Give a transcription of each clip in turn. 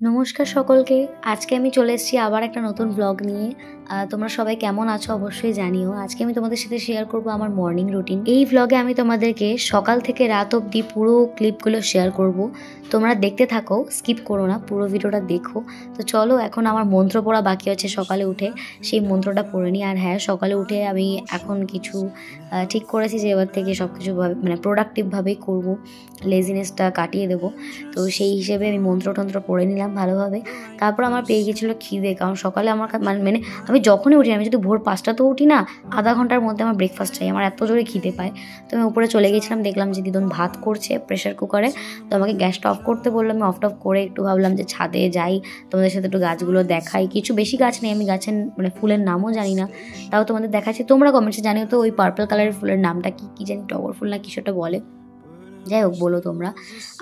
নমস্কার সকলকে। আজকে আমি চলে এসেছি আবার একটা নতুন ব্লগ নিয়ে। তোমরা সবাই কেমন আছো অবশ্যই জানিও। আজকে আমি তোমাদের সাথে শেয়ার করব আমার মর্নিং রুটিন। এই ব্লগে আমি তোমাদেরকে সকাল থেকে রাত অবধি পুরো ক্লিপগুলো শেয়ার করব। তোমরা দেখতে থাকো, স্কিপ করো না, পুরো ভিডিওটা দেখো। তো চলো, এখন আমার মন্ত্র পড়া বাকি আছে সকালে উঠে, সেই মন্ত্রটা পড়ে নিই। আর হ্যাঁ, সকালে উঠে আমি এখন কিছু ঠিক করেছি যে এবার থেকে সব কিছু মানে প্রোডাক্টিভভাবেই করব, লেজিনেসটা কাটিয়ে দেবো। তো সেই হিসেবে আমি মন্ত্রতন্ত্র পড়ে নিলাম ভালোভাবে। তারপর আমার পেয়ে গেছিলো খিদে, কারণ সকালে আমার মানে আমি যখনই উঠি, আমি যদি ভোর 5টাতেও উঠি না, আধা ঘন্টার মধ্যে আমার ব্রেকফাস্ট চাই, আমার এত জোরে খিদে পায়। তো আমি উপরে চলে গেছিলাম, দেখলাম যে দিদন ভাত করছে প্রেশার কুকারে। তো আমাকে গ্যাসটা অফ করতে বললাম, আমি অফ করে একটু ভাবলাম যে ছাদে যাই, তোমাদের সাথে একটু গাছগুলো দেখাই। কিছু বেশি গাছ নেই, আমি গাছের মানে ফুলের নামও জানি না, তাও তোমাদের দেখাচ্ছি। তোমরা কমেন্টসে জানিও তো ওই পার্পল কালারের ফুলের নামটা কি জানি, টগর ফুল না কিছু একটা বলে, যাই হোক বলো তোমরা।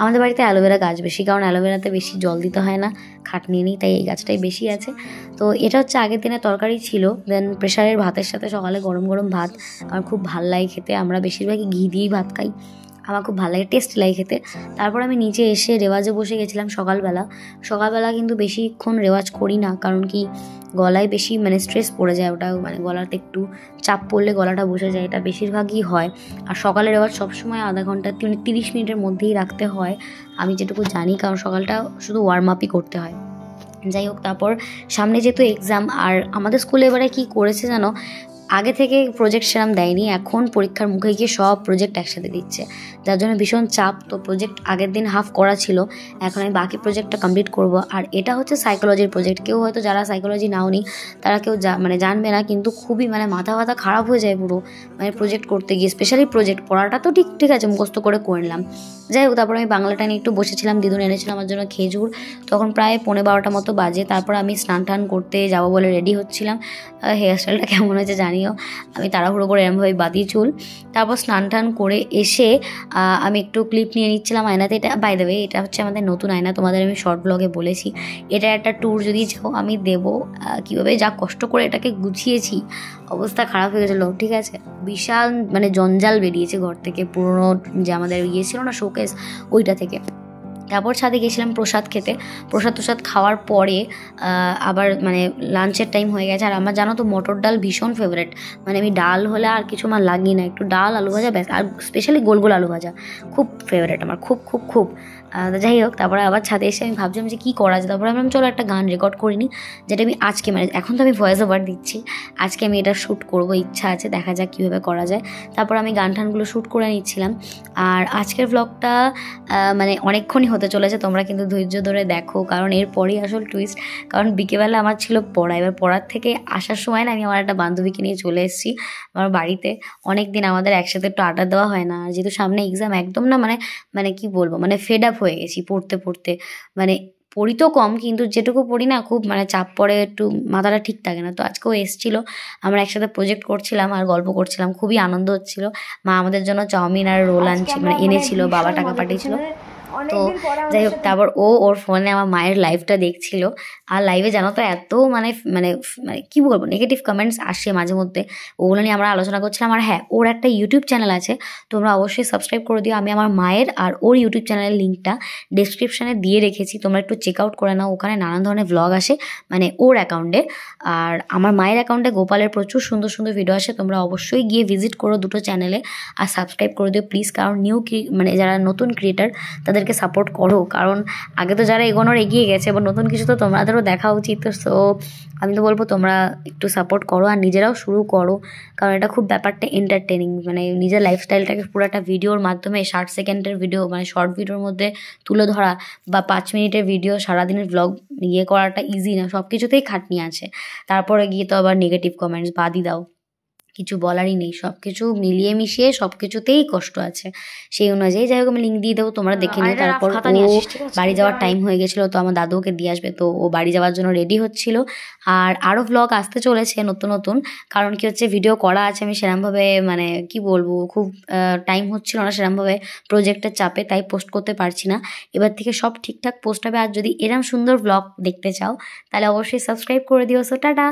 আমাদের বাড়িতে অ্যালোভেরা গাছ বেশি, কারণ অ্যালোভেরাতে বেশি জল দিতে হয় না, খাটনি নেই, তাই এই গাছটাই বেশি আছে। তো এটা হচ্ছে আগের দিনে তরকারি ছিল, দেন প্রেশারের ভাতের সাথে সকালে গরম গরম ভাত আমার খুব ভাল লাগে খেতে। আমরা বেশিরভাগই ঘি দিয়েই ভাত খাই, আমার খুব ভালো লাগে, টেস্টি লাগে খেতে। তারপর আমি নিচে এসে রেওয়াজে বসে গেছিলাম সকালবেলা কিন্তু বেশিক্ষণ রেওয়াজ করি না, কারণ কি গলায় বেশি মানে স্ট্রেস পড়ে যায়, ওটা মানে গলাতে একটু চাপ পড়লে গলাটা বসে যায়, এটা বেশিরভাগই হয়। আর সকালের রেওয়াজ সবসময় আধা ঘন্টা 30 মিনিটের মধ্যেই রাখতে হয়, আমি যেটুকু জানি, কারণ সকালটা শুধু ওয়ার্ম আপই করতে হয়। যাই হোক, তারপর সামনে যেহেতু এক্সাম, আর আমাদের স্কুলে এবারে কি করেছে জানো, আগে থেকে প্রজেক্ট সেরকম দেয়নি, এখন পরীক্ষার মুখে গিয়ে সব প্রজেক্ট একসাথে দিচ্ছে, যার জন্য ভীষণ চাপ। তো প্রজেক্ট আগের দিন হাফ করা ছিল, এখন আমি বাকি প্রজেক্টটা কমপ্লিট করব। আর এটা হচ্ছে সাইকোলজির প্রজেক্ট, কেউ হয়তো যারা সাইকোলজি নাওনি তারা কেউ মানে জানবে না, কিন্তু খুবই মানে মাথা খারাপ হয়ে যায় পুরো, মানে প্রজেক্ট করতে গিয়ে। স্পেশালি প্রজেক্ট পড়াটা তো ঠিক আছে, মুখস্থ করে নিলাম। যাই হোক, তারপর আমি বাংলাটা নিয়ে একটু বসেছিলাম, দিদুন এনেছিল আমার জন্য খেজুর। তখন প্রায় 12:15 মতো বাজে। তারপর আমি স্নান টান করতে যাবো বলে রেডি হচ্ছিলাম। হেয়ার স্টাইলটা কেমন হয়েছে জানিও, আমি তাড়াহুড়ো করে এরমভাবে বাঁধি চুল। তারপর স্নান টান করে এসে আমি একটু ক্লিপ নিয়ে নিচ্ছিলাম আয়নাতে। এটা বাই দ্য ওয়ে, এটা হচ্ছে আমাদের নতুন আয়না, তোমাদের আমি শর্ট ব্লগে বলেছি। এটা একটা ট্যুর যদি চাও আমি দেবো, কীভাবে যা কষ্ট করে এটাকে গুছিয়েছি, অবস্থা খারাপ হয়ে গেছিলো, ঠিক আছে। বিশাল মানে জঞ্জাল বেরিয়েছে ঘর থেকে, পুরোনো যে আমাদের ইয়ে ছিল না শোকেস, ওইটা থেকে। তারপর ছাদে গেছিলাম প্রসাদ খেতে। প্রসাদ খাওয়ার পরে আবার মানে লাঞ্চের টাইম হয়ে গেছে। আর আমার জানো তো মটর ডাল ভীষণ ফেভারিট, মানে আমি ডাল হলে আর কিছু আমার লাগিয়ে না, একটু ডাল আলু ভাজা ব্যাস, আর স্পেশালি গোল গোল আলু ভাজা খুব ফেভারিট আমার, খুব খুব খুব। যাই হোক, তারপরে আবার ছাদে এসে আমি ভাবছিলাম যে কী করা যায়। তারপরে আমি চলো একটা গান রেকর্ড করে নিই, যেটা আমি আজকে মানে এখন তো আমি ভয়েস ওভার দিচ্ছি, আজকে আমি এটা শ্যুট করবো, ইচ্ছা আছে, দেখা যাক কীভাবে করা যায়। তারপর আমি গান টানগুলো শ্যুট করে নিচ্ছিলাম। আর আজকের ব্লগটা মানে অনেকক্ষণই হতে চলেছে, তোমরা কিন্তু ধৈর্য ধরে দেখো, কারণ এরপরেই আসল টুইস্ট। কারণ বিকেলবেলা আমার ছিল পড়া, এবার পড়ার থেকে আসার সময় না আমি আমার একটা বান্ধবীকে নিয়ে চলে এসেছি আমার বাড়িতে। অনেক দিন আমাদের একসাথে একটু আড্ডা দেওয়া হয় না, আর যেহেতু সামনে এক্সাম, একদম না মানে কি বলবো, মানে ফেড আপ হয়ে গেছি পড়তে। মানে পড়ি তো কম, কিন্তু যেটুকু পড়ি না খুব মানে চাপ পড়ে, একটু মাথাটা ঠিক থাকে না। তো আজকেও এসেছিলো, আমরা একসাথে প্রজেক্ট করছিলাম আর গল্প করছিলাম, খুবই আনন্দ হচ্ছিলো। মা আমাদের জন্য চাউমিন আর রোল এনেছিল, বাবা টাকা পাঠিয়েছিল। তো যাই হোক, তারপর ওর ফোনে আমার মায়ের লাইভটা দেখছিল। আর লাইভে জানো তো এত মানে মানে মানে কী বলবো, নেগেটিভ কমেন্টস আসে মাঝে মধ্যে, ওগুলো নিয়ে আমরা আলোচনা করছিলাম। আর হ্যাঁ, ওর একটা ইউটিউব চ্যানেল আছে, তোমরা অবশ্যই সাবস্ক্রাইব করে দিও। আমি আমার মায়ের আর ওর ইউটিউব চ্যানেলের লিঙ্কটা ডেসক্রিপশানে দিয়ে রেখেছি, তোমরা একটু চেক আউট করে নাও, ওখানে নানান ধরনের ভ্লগ আসে মানে ওর অ্যাকাউন্টে। আর আমার মায়ের অ্যাকাউন্টে গোপালের প্রচুর সুন্দর সুন্দর ভিডিও আসে, তোমরা অবশ্যই গিয়ে ভিজিট করো দুটো চ্যানেলে, আর সাবস্ক্রাইব করে দিও প্লিজ, কারণ মানে যারা নতুন ক্রিয়েটার তাদেরকে সাপোর্ট করো, কারণ আগে তো যারা এগোনোর এগিয়ে গেছে, এবার নতুন কিছু তো তোমাদেরও দেখা উচিত। তো সো আমি তো বলবো তোমরা একটু সাপোর্ট করো, আর নিজেরাও শুরু করো, কারণ এটা খুব ব্যাপারটা এন্টারটেনিং, মানে নিজের লাইফস্টাইলটাকে পুরো একটা ভিডিওর মাধ্যমে 60 সেকেন্ডের ভিডিও মানে শর্ট ভিডিওর মধ্যে তুলে ধরা, বা 5 মিনিটের ভিডিও সারাদিনের ব্লগ ইয়ে করাটা ইজি না, সব কিছুতেই খাটনি আছে। তারপরে গিয়ে তো আবার নেগেটিভ কমেন্টস বাদই দাও, কিছু বলারই নেই, সব কিছু মিলিয়ে মিশিয়ে সব কিছুতেই কষ্ট আছে, সেই অনুযায়ী। যাই হোক, আমি লিঙ্ক দিয়ে দেবো, তোমরা দেখে নিও। তারপর ও বাড়ি যাওয়ার টাইম হয়ে গেছিলো, তো আমার দাদু ওকে দিয়ে আসবে, তো ও বাড়ি যাওয়ার জন্য রেডি হচ্ছিল। আর আরও ব্লগ আসতে চলেছে নতুন, কারণ কি হচ্ছে, ভিডিও করা আছে, আমি সেরকমভাবে মানে কি বলবো, খুব টাইম হচ্ছিল না সেরকমভাবে প্রজেক্টের চাপে, তাই পোস্ট করতে পারছি না। এবার থেকে সব ঠিকঠাক পোস্ট হবে। আর যদি এরম সুন্দর ব্লগ দেখতে চাও তাহলে অবশ্যই সাবস্ক্রাইব করে দিও। So tata.